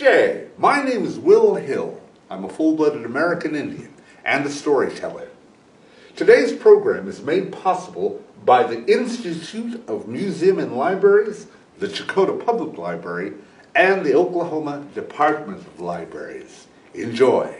Namaste! My name is Will Hill. I'm a full-blooded American Indian and a storyteller. Today's program is made possible by the Institute of Museum and Libraries, the Chakotah Public Library, and the Oklahoma Department of Libraries. Enjoy!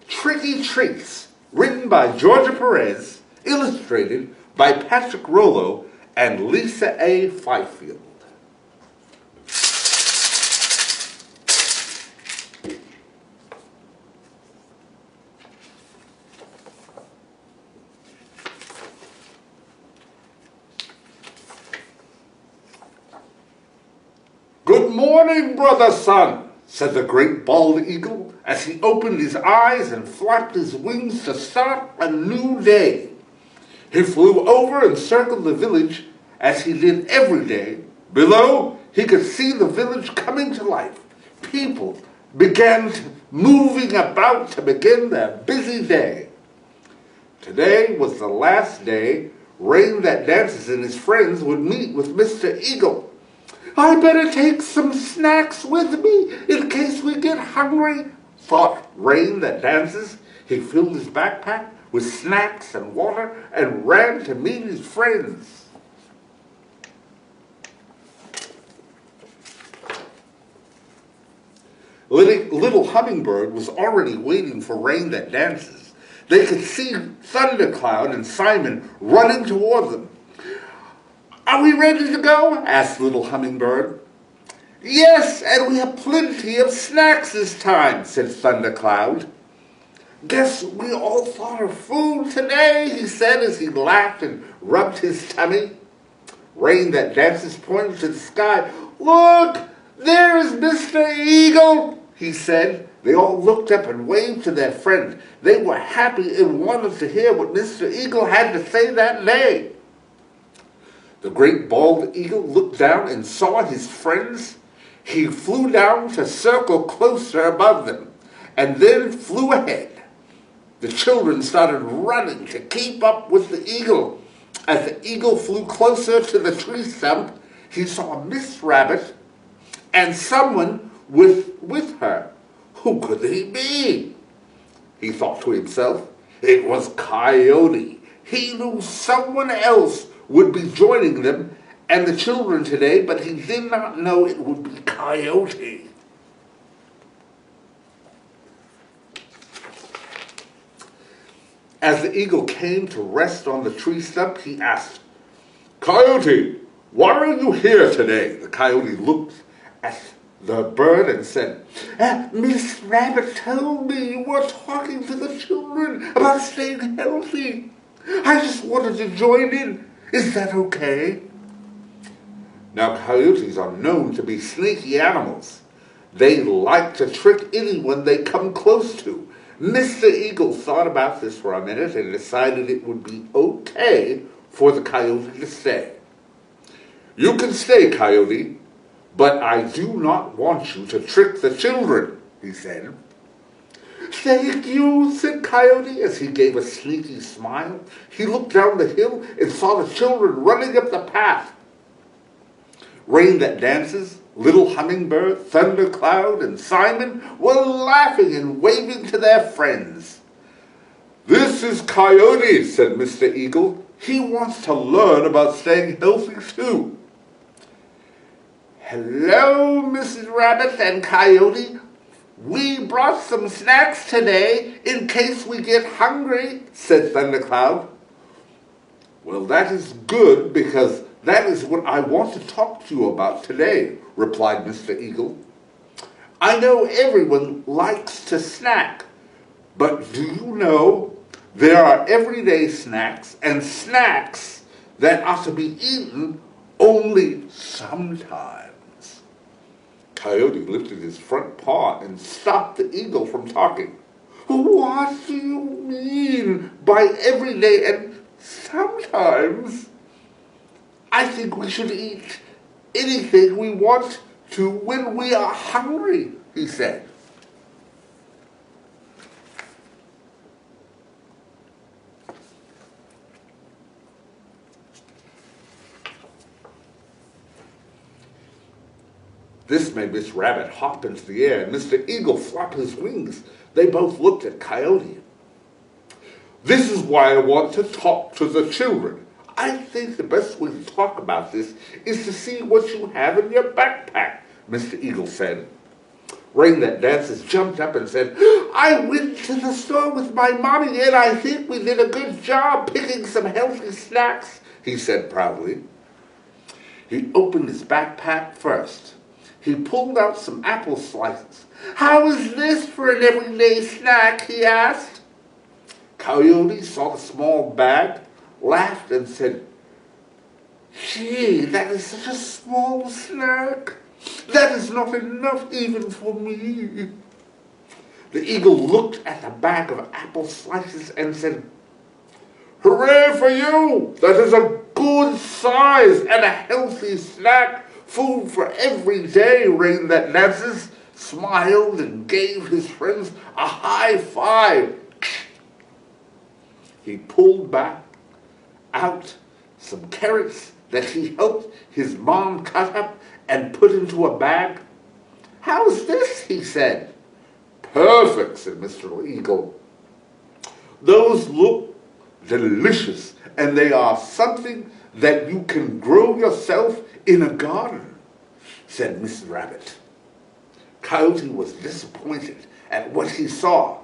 Tricky Treats, written by Georgia Perez, illustrated by Patrick Rollo and Lisa A. Fifield. "Good morning, brother sun," said the great bald eagle as he opened his eyes and flapped his wings to start a new day. He flew over and circled the village as he did every day. Below, he could see the village coming to life. People began moving about to begin their busy day. Today was the last day Rain That Dances and his friends would meet with Mr. Eagle. "I better take some snacks with me in case we get hungry," thought Rain That Dances. He filled his backpack with snacks and water and ran to meet his friends. Little Hummingbird was already waiting for Rain That Dances. They could see Thundercloud and Simon running toward them. "Are we ready to go?" asked Little Hummingbird. "Yes, and we have plenty of snacks this time," said Thundercloud. "Guess we all thought of food today," he said as he laughed and rubbed his tummy. Rain That Dances pointed to the sky. "Look, there is Mr. Eagle," he said. They all looked up and waved to their friend. They were happy and wanted to hear what Mr. Eagle had to say that day. The great bald eagle looked down and saw his friends. He flew down to circle closer above them, and then flew ahead. The children started running to keep up with the eagle. As the eagle flew closer to the tree stump, he saw Miss Rabbit and someone with her. Who could he be? He thought to himself. It was Coyote. He knew someone else would be joining them and the children today, but he did not know it would be Coyote. As the eagle came to rest on the tree stump, he asked, "Coyote, why are you here today?" The coyote looked at the bird and said, "Miss Rabbit told me you were talking to the children about staying healthy. I just wanted to join in. Is that okay?" Now, coyotes are known to be sneaky animals. They like to trick anyone they come close to. Mr. Eagle thought about this for a minute and decided it would be okay for the coyote to stay. "You can stay, Coyote, but I do not want you to trick the children," he said. "Thank you," said Coyote as he gave a sneaky smile. He looked down the hill and saw the children running up the path. Rain That Dances, Little Hummingbird, Thundercloud, and Simon were laughing and waving to their friends. "This is Coyote," said Mr. Eagle. "He wants to learn about staying healthy too." "Hello, Mrs. Rabbit and Coyote. We brought some snacks today in case we get hungry," said Thundercloud. "Well, that is good because that is what I want to talk to you about today," replied Mr. Eagle. "I know everyone likes to snack, but do you know there are everyday snacks and snacks that are to be eaten Only sometimes. Coyote lifted his front paw and stopped the eagle from talking. What do you mean by every day and sometimes? I think we should eat anything we want to when we are hungry, he said. This made Miss Rabbit hop into the air and Mr. Eagle flap his wings. They both looked at Coyote. This is why I want to talk to the children. I think the best way to talk about this is to see what you have in your backpack, Mr. Eagle said. Rain That Dances jumped up and said, I went to the store with my mommy and I think we did a good job picking some healthy snacks, he said proudly. He opened his backpack first. He pulled out some apple slices. How is this for an everyday snack, he asked. Coyote saw the small bag, laughed and said, Gee, that is such a small snack. That is not enough even for me. The eagle looked at the bag of apple slices and said, Hooray for you! That is a good size and a healthy snack. Food for every day, Rain That Dances smiled and gave his friends a high five. He pulled back out some carrots that he helped his mom cut up and put into a bag. How's this? He said. Perfect, said Mr. Eagle. Those look delicious, and they are something that you can grow yourself in a garden, said Miss Rabbit. Coyote was disappointed at what he saw.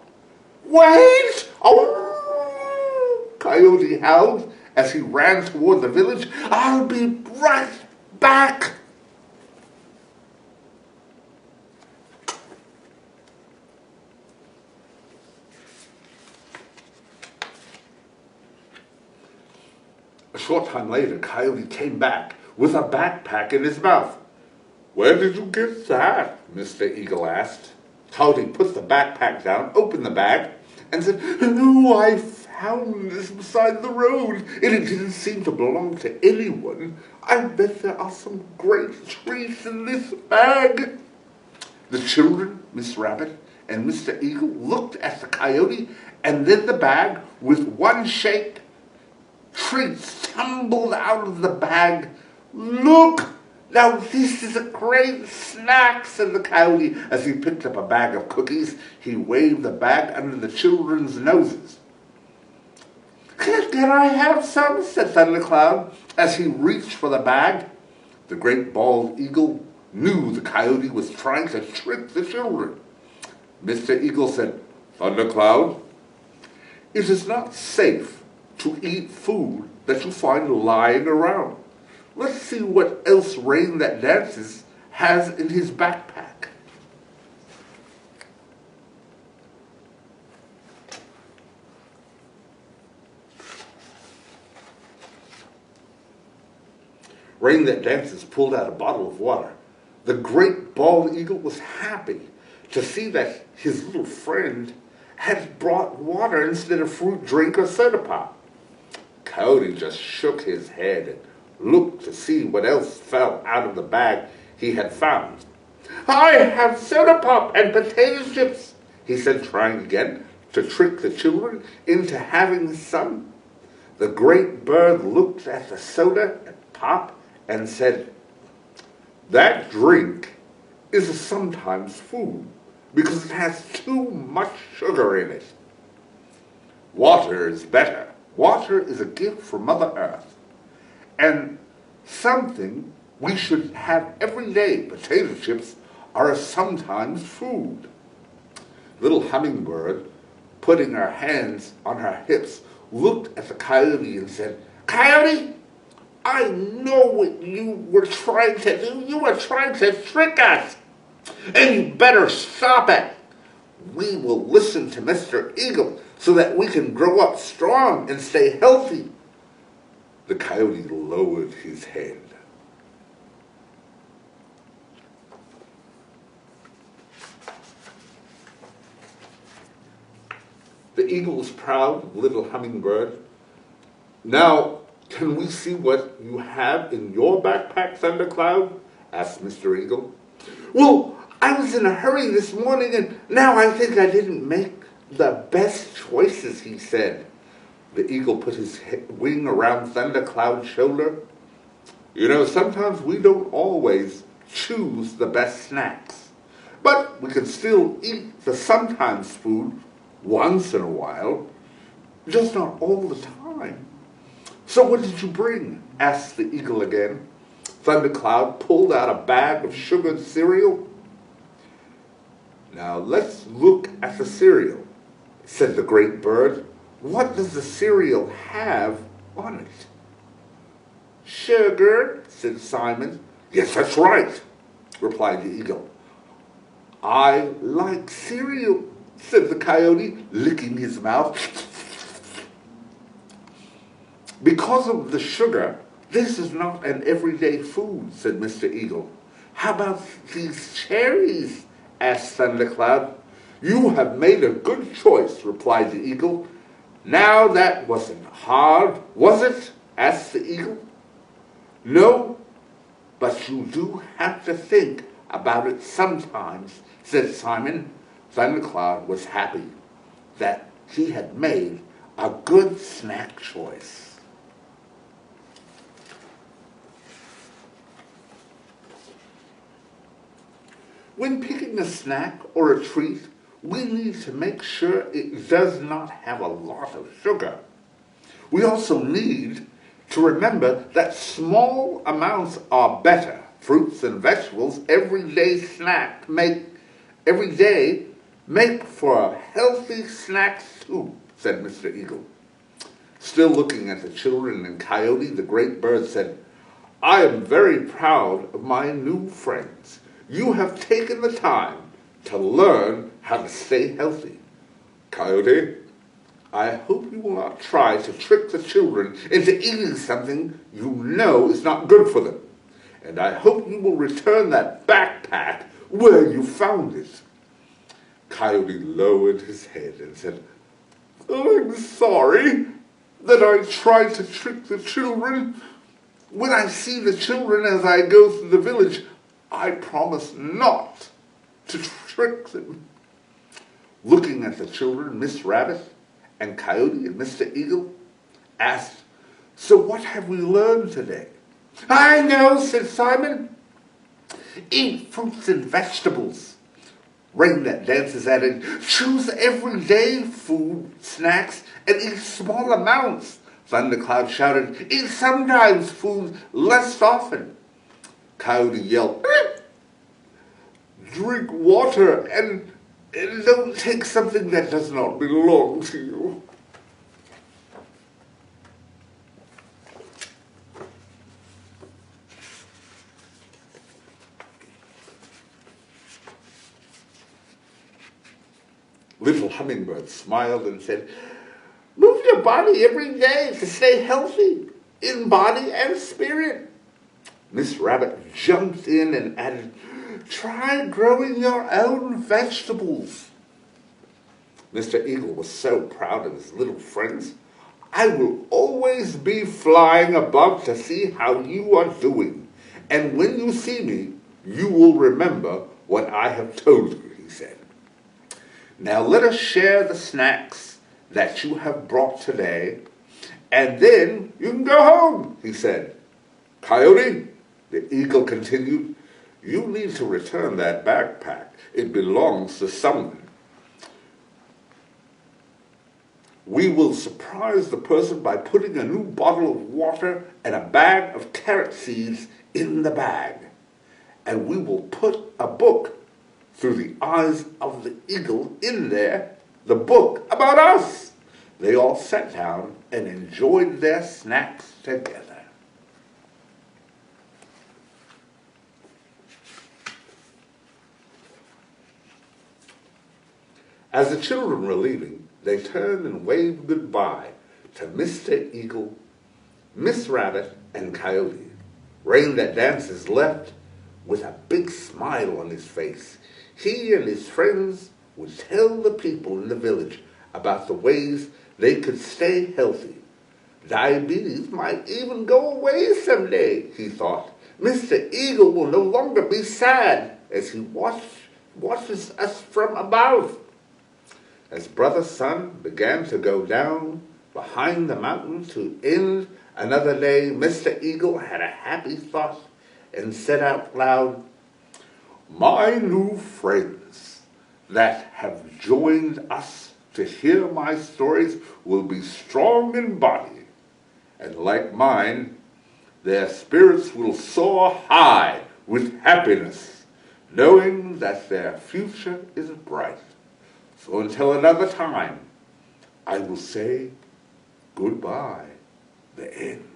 Wait! Oh! Coyote howled as he ran toward the village. I'll be right back. A short time later, Coyote came back with a backpack in his mouth. Where did you get that? Mr. Eagle asked. Coyote put the backpack down, opened the bag, and said, Oh, I found this beside the road, and it didn't seem to belong to anyone. I bet there are some great treats in this bag. The children, Miss Rabbit, and Mr. Eagle looked at the coyote and then the bag with one shake. Treats tumbled out of the bag. Look! Now this is a great snack, said the coyote as he picked up a bag of cookies. He waved the bag under the children's noses. Can I have some? Said Thundercloud as he reached for the bag. The great bald eagle knew the coyote was trying to trick the children. Mr. Eagle said, Thundercloud, it is not safe to eat food that you find lying around. Let's see what else Rain That Dances has in his backpack. Rain That Dances pulled out a bottle of water. The great bald eagle was happy to see that his little friend had brought water instead of fruit drink or soda pop. Coyote just shook his head and looked to see what else fell out of the bag he had found. I have soda pop and potato chips, he said, trying again to trick the children into having some. The great bird looked at the soda and pop and said, that drink is sometimes food because it has too much sugar in it. Water is better. Water is a gift from Mother Earth and something we should have every day. Potato chips are sometimes food. Little hummingbird, putting her hands on her hips, looked at the coyote and said, Coyote, I know what you were trying to do. You were trying to trick us, and you better stop it. We will listen to Mr. Eagle so that we can grow up strong and stay healthy. The coyote lowered his head. The eagle was proud of little hummingbird. "Now, can we see what you have in your backpack, Thundercloud?" asked Mr. Eagle. "Well, I was in a hurry this morning, and now I think I didn't make the best choices," he said. The eagle put his wing around Thundercloud's shoulder. "You know, sometimes we don't always choose the best snacks, but we can still eat the sometimes food once in a while, just not all the time." "So what did you bring?" asked the eagle again. Thundercloud pulled out a bag of sugared cereal. "Now let's look at the cereal," said the great bird. "What does the cereal have on it?" "Sugar," said Simon. "Yes, that's right," replied the eagle. "I like cereal," said the coyote, licking his mouth. "Because of the sugar, this is not an everyday food," said Mr. Eagle. "How about these cherries?" asked Thundercloud. "You have made a good choice," replied the eagle. "Now that wasn't hard, was it?" asked the eagle. "No, but you do have to think about it sometimes," said Simon. Thundercloud was happy that he had made a good snack choice. When picking a snack or a treat, we need to make sure it does not have a lot of sugar. We also need to remember that small amounts are better. Fruits and vegetables every day make for a healthy snack too, said Mr. Eagle. Still looking at the children and Coyote, the great bird said, "I am very proud of my new friends. You have taken the time to learn how to stay healthy. Coyote, I hope you will not try to trick the children into eating something you know is not good for them. And I hope you will return that backpack where you found it." Coyote lowered his head and said, "I'm sorry that I tried to trick the children. When I see the children as I go through the village, I promise not to trick them." Looking at the children, Miss Rabbit and Coyote and Mr. Eagle asked, "So what have we learned today?" "I know," said Simon. "Eat fruits and vegetables." Rain That Dances added, "Choose everyday food, snacks, and eat small amounts." Thundercloud shouted, "Eat sometimes food, less often." Coyote yelled, "Drink water and don't take something that does not belong to you." Little Hummingbird smiled and said, "Move your body every day to stay healthy in body and spirit." Miss Rabbit jumped in and added, "Try growing your own vegetables." Mr. Eagle was so proud of his little friends. "I will always be flying above to see how you are doing. And when you see me, you will remember what I have told you," he said. "Now let us share the snacks that you have brought today, and then you can go home," he said. "Coyote," the eagle continued, "you need to return that backpack. It belongs to someone. We will surprise the person by putting a new bottle of water and a bag of carrot seeds in the bag. And we will put a book through the eyes of the eagle in there, the book about us." They all sat down and enjoyed their snacks together. As the children were leaving, they turned and waved goodbye to Mr. Eagle, Miss Rabbit, and Coyote. Rain That Dances left with a big smile on his face. He and his friends would tell the people in the village about the ways they could stay healthy. Diabetes might even go away someday, he thought. Mr. Eagle will no longer be sad as he watches us from above. As Brother Sun began to go down behind the mountain to end another day, Mr. Eagle had a happy thought and said out loud, "My new friends that have joined us to hear my stories will be strong in body, and like mine, their spirits will soar high with happiness, knowing that their future is bright. So until another time, I will say goodbye, the end."